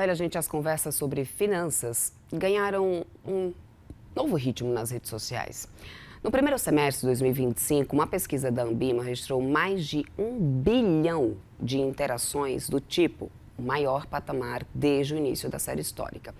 Olha, gente, as conversas sobre finanças ganharam um novo ritmo nas redes sociais. No primeiro semestre de 2025, uma pesquisa da Ambima registrou mais de 1 bilhão de interações do tipo, o maior patamar desde o início da série histórica.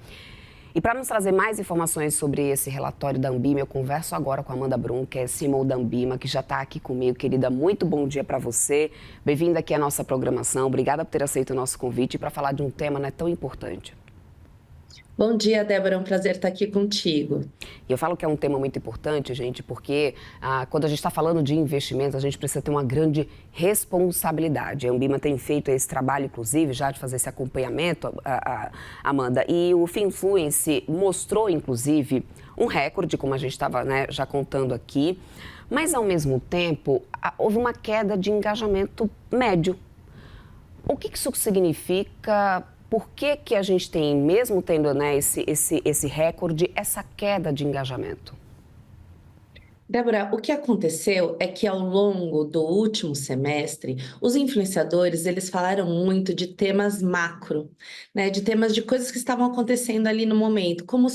E para nos trazer mais informações sobre esse relatório da Ambima, eu converso agora com a Amanda Brum, que é CMO da Ambima, que já está aqui comigo. Querida, muito bom dia para você. Bem-vinda aqui à nossa programação. Obrigada por ter aceito o nosso convite para falar de um tema, né, tão importante. Bom dia, Débora. É um prazer estar aqui contigo. E eu falo que é um tema muito importante, gente, porque quando a gente está falando de investimentos, a gente precisa ter uma grande responsabilidade. A Ambima tem feito esse trabalho, inclusive, já de fazer esse acompanhamento, Amanda, e o Finfluence mostrou, inclusive, um recorde, como a gente estava, né, já contando aqui, mas, ao mesmo tempo, houve uma queda de engajamento médio. O que isso significa? Por que a gente tem, mesmo tendo, né, esse recorde, essa queda de engajamento? Débora, o que aconteceu é que ao longo do último semestre, os influenciadores, eles falaram muito de temas macro, né, de temas de coisas que estavam acontecendo ali no momento, como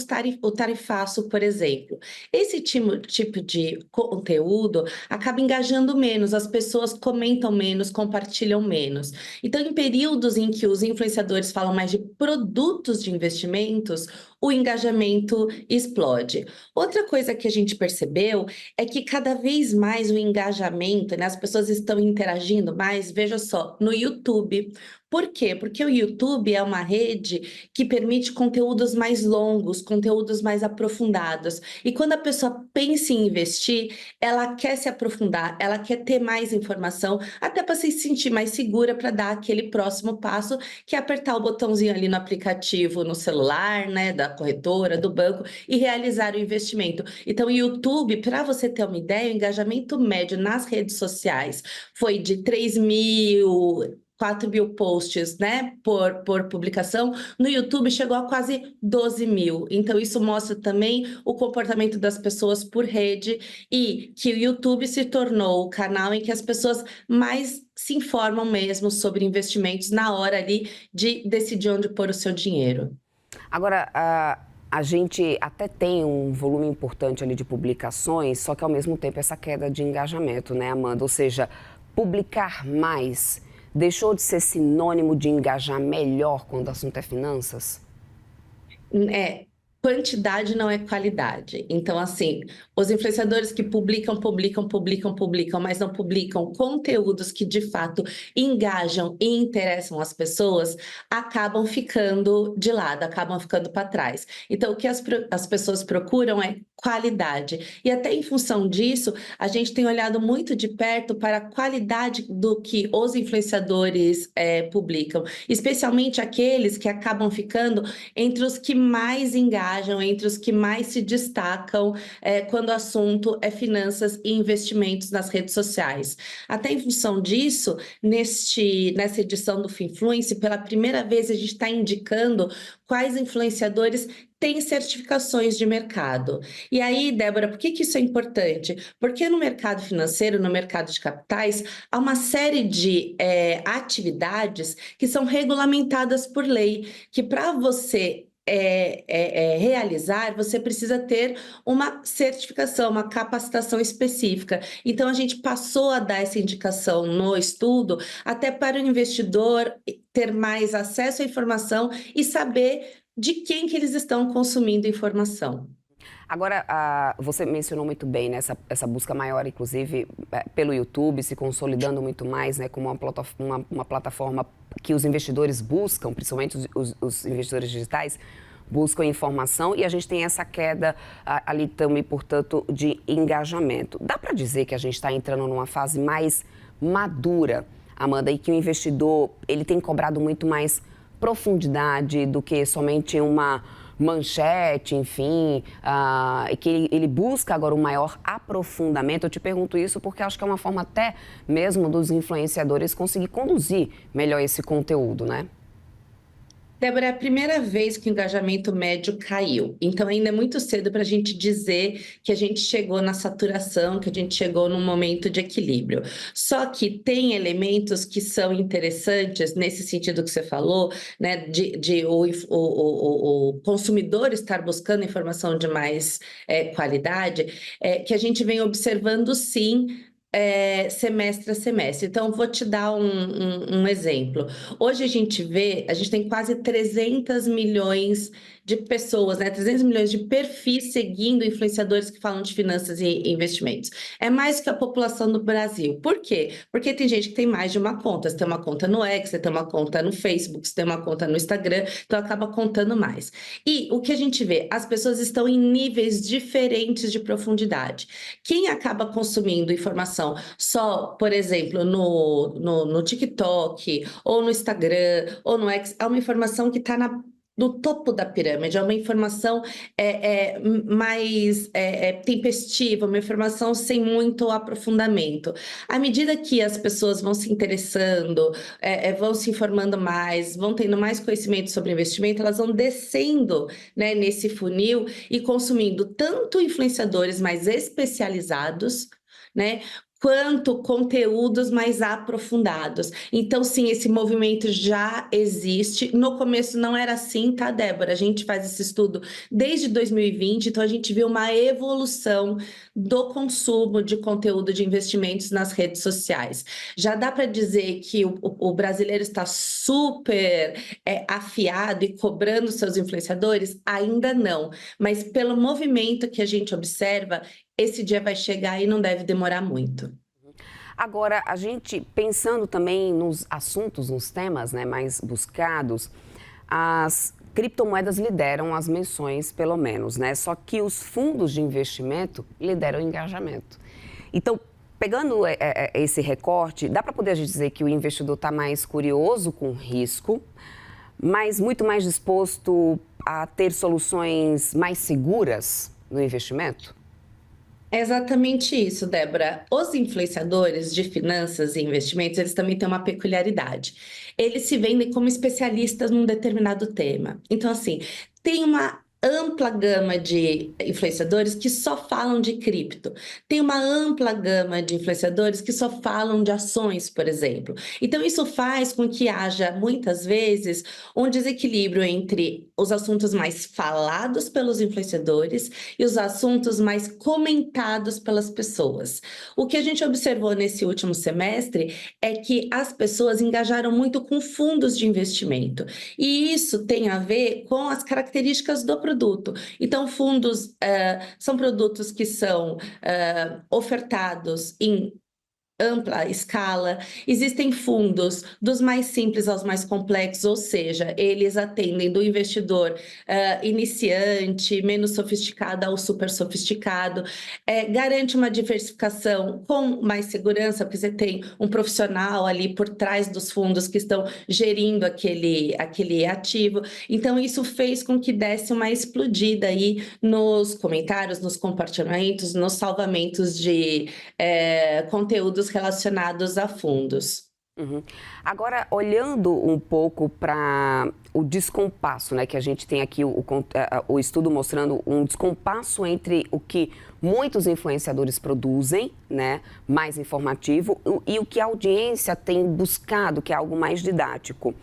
o tarifaço, por exemplo. Esse tipo de conteúdo acaba engajando menos, as pessoas comentam menos, compartilham menos. Então, em períodos em que os influenciadores falam mais de produtos de investimentos, o engajamento explode. Outra coisa que a gente percebeu é que cada vez mais o engajamento, né, as pessoas estão interagindo mais, veja só, no YouTube. Por quê? Porque o YouTube é uma rede que permite conteúdos mais longos, conteúdos mais aprofundados. E quando a pessoa pensa em investir, ela quer se aprofundar, ela quer ter mais informação, até para se sentir mais segura para dar aquele próximo passo, que é apertar o botãozinho ali no aplicativo, no celular, né, da corretora, do banco, e realizar o investimento. Então, o YouTube, para você ter uma ideia, o engajamento médio nas redes sociais foi de 4 mil posts, né, por publicação. No YouTube chegou a quase 12 mil. Então, isso mostra também o comportamento das pessoas por rede e que o YouTube se tornou o canal em que as pessoas mais se informam mesmo sobre investimentos na hora ali de decidir onde pôr o seu dinheiro. Agora, a gente até tem um volume importante ali de publicações, só que ao mesmo tempo essa queda de engajamento, né, Amanda? Ou seja, publicar mais deixou de ser sinônimo de engajar melhor quando o assunto é finanças? É, quantidade não é qualidade. Então, assim, os influenciadores que publicam, mas não publicam conteúdos que de fato engajam e interessam as pessoas, acabam ficando de lado, acabam ficando para trás. Então, o que as pessoas procuram é qualidade. E até em função disso, a gente tem olhado muito de perto para a qualidade do que os influenciadores publicam, especialmente aqueles que acabam ficando entre os que mais engajam, entre os que mais se destacam quando o assunto é finanças e investimentos nas redes sociais. Até em função disso, nessa edição do Finfluence, pela primeira vez a gente está indicando quais influenciadores têm certificações de mercado. E aí, Débora, por que isso é importante? Porque no mercado financeiro, no mercado de capitais, há uma série de atividades que são regulamentadas por lei, que para você realizar, você precisa ter uma certificação, uma capacitação específica. Então, a gente passou a dar essa indicação no estudo, até para o investidor ter mais acesso à informação e saber de quem que eles estão consumindo informação. Agora, você mencionou muito bem, né, essa busca maior, inclusive, pelo YouTube, se consolidando muito mais, né, como uma plataforma que os investidores buscam, principalmente os investidores digitais, buscam informação, e a gente tem essa queda ali também, portanto, de engajamento. Dá para dizer que a gente está entrando numa fase mais madura, Amanda, e que o investidor ele tem cobrado muito mais profundidade do que somente uma manchete, enfim, e que ele busca agora um maior aprofundamento. Eu te pergunto isso porque acho que é uma forma até mesmo dos influenciadores conseguir conduzir melhor esse conteúdo, né? Débora, é a primeira vez que o engajamento médio caiu. Então, ainda é muito cedo para a gente dizer que a gente chegou na saturação, que a gente chegou num momento de equilíbrio. Só que tem elementos que são interessantes nesse sentido que você falou, né, de o consumidor estar buscando informação de mais qualidade, que a gente vem observando sim. Semestre a semestre. Então, vou te dar um exemplo. Hoje a gente tem quase 300 milhões de pessoas, né? 300 milhões de perfis seguindo influenciadores que falam de finanças e investimentos. É mais que a população do Brasil. Por quê? Porque tem gente que tem mais de uma conta. Você tem uma conta no X, você tem uma conta no Facebook, você tem uma conta no Instagram, então acaba contando mais. E o que a gente vê? As pessoas estão em níveis diferentes de profundidade. Quem acaba consumindo informação só, por exemplo, no TikTok, ou no Instagram, ou no X, é uma informação que está no topo da pirâmide, é uma informação mais tempestiva, uma informação sem muito aprofundamento. À medida que as pessoas vão se interessando, vão se informando mais, vão tendo mais conhecimento sobre investimento, elas vão descendo, né, nesse funil e consumindo tanto influenciadores mais especializados, né, quanto conteúdos mais aprofundados. Então, sim, esse movimento já existe. No começo não era assim, tá, Débora? A gente faz esse estudo desde 2020, então a gente viu uma evolução do consumo de conteúdo de investimentos nas redes sociais. Já dá para dizer que o brasileiro está super afiado e cobrando seus influenciadores? Ainda não, mas pelo movimento que a gente observa, esse dia vai chegar e não deve demorar muito. Agora, a gente pensando também nos assuntos, nos temas, né, mais buscados, as criptomoedas lideram as menções, pelo menos, né? Só que os fundos de investimento lideram o engajamento. Então, pegando esse recorte, dá para poder dizer que o investidor está mais curioso com o risco, mas muito mais disposto a ter soluções mais seguras no investimento? É exatamente isso, Débora. Os influenciadores de finanças e investimentos, eles também têm uma peculiaridade. Eles se vendem como especialistas num determinado tema. Então, assim, tem uma ampla gama de influenciadores que só falam de cripto. Tem uma ampla gama de influenciadores que só falam de ações, por exemplo. Então, isso faz com que haja, muitas vezes, um desequilíbrio entre os assuntos mais falados pelos influenciadores e os assuntos mais comentados pelas pessoas. O que a gente observou nesse último semestre é que as pessoas engajaram muito com fundos de investimento. E isso tem a ver com as características do produto. Então, fundos são produtos que são ofertados em ampla escala. Existem fundos dos mais simples aos mais complexos, ou seja, eles atendem do investidor iniciante, menos sofisticado ao super sofisticado, garante uma diversificação com mais segurança, porque você tem um profissional ali por trás dos fundos que estão gerindo aquele ativo. Então, isso fez com que desse uma explodida aí nos comentários, nos compartilhamentos, nos salvamentos de conteúdos relacionados a fundos. Uhum. Agora, olhando um pouco para o descompasso, né, que a gente tem aqui o estudo mostrando um descompasso entre o que muitos influenciadores produzem, né, mais informativo, e o que a audiência tem buscado, que é algo mais didático.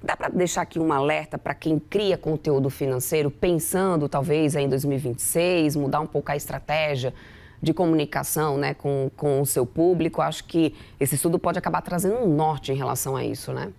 Dá para deixar aqui um alerta para quem cria conteúdo financeiro, pensando talvez em 2026, mudar um pouco a estratégia de comunicação, né, com o seu público? Acho que esse estudo pode acabar trazendo um norte em relação a isso, né?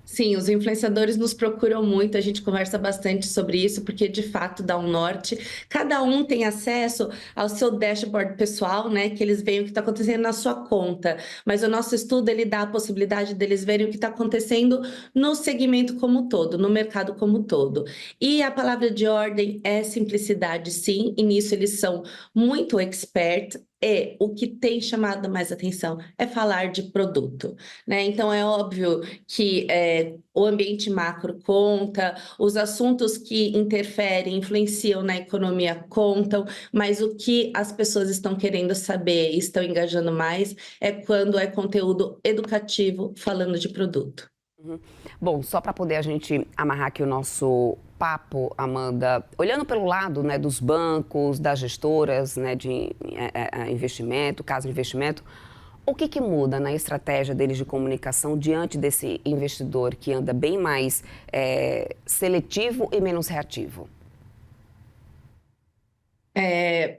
Sim, os influenciadores nos procuram muito, a gente conversa bastante sobre isso, porque de fato dá um norte. Cada um tem acesso ao seu dashboard pessoal, né? Que eles veem o que está acontecendo na sua conta. Mas o nosso estudo, ele dá a possibilidade deles verem o que está acontecendo no segmento como um todo, no mercado como um todo. E a palavra de ordem é simplicidade, sim, e nisso eles são muito expert. E o que tem chamado mais atenção é falar de produto, né? Então, é óbvio que o ambiente macro conta, os assuntos que interferem, influenciam na economia contam, mas o que as pessoas estão querendo saber e estão engajando mais é quando é conteúdo educativo falando de produto. Bom, só para poder a gente amarrar aqui o nosso papo, Amanda, olhando pelo lado, né, dos bancos, das gestoras, né, de investimento, casa de investimento, o que muda na estratégia deles de comunicação diante desse investidor que anda bem mais seletivo e menos reativo?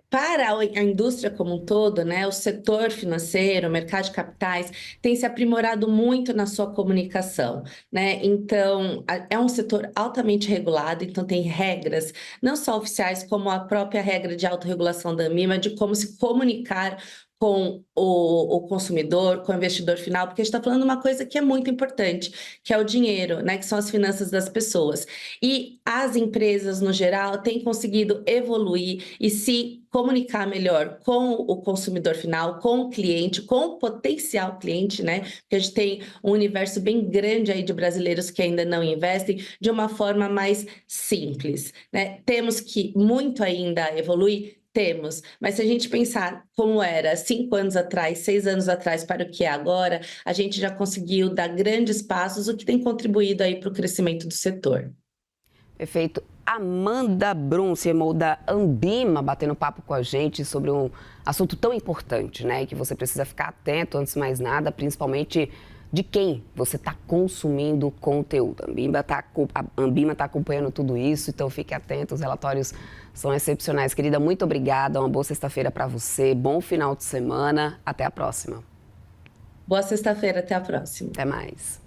Para a indústria como um todo, né, o setor financeiro, o mercado de capitais, tem se aprimorado muito na sua comunicação, né? Então, é um setor altamente regulado, então tem regras, não só oficiais, como a própria regra de autorregulação da ANBIMA, de como se comunicar com o consumidor, com o investidor final, porque a gente está falando de uma coisa que é muito importante, que é o dinheiro, né, que são as finanças das pessoas. E as empresas, no geral, têm conseguido evoluir e se comunicar melhor com o consumidor final, com o cliente, com o potencial cliente, né? Porque a gente tem um universo bem grande aí de brasileiros que ainda não investem, de uma forma mais simples, né? Temos que muito ainda evoluir. Temos, mas se a gente pensar como era 5 anos atrás, 6 anos atrás para o que é agora, a gente já conseguiu dar grandes passos, o que tem contribuído aí para o crescimento do setor. Perfeito. Amanda Brum, CMO da Anbima, batendo papo com a gente sobre um assunto tão importante, né? Que você precisa ficar atento, antes de mais nada, principalmente de quem você está consumindo conteúdo. A Anbima está acompanhando tudo isso, então fique atento, os relatórios são excepcionais. Querida, muito obrigada, uma boa sexta-feira para você, bom final de semana, até a próxima. Boa sexta-feira, até a próxima. Até mais.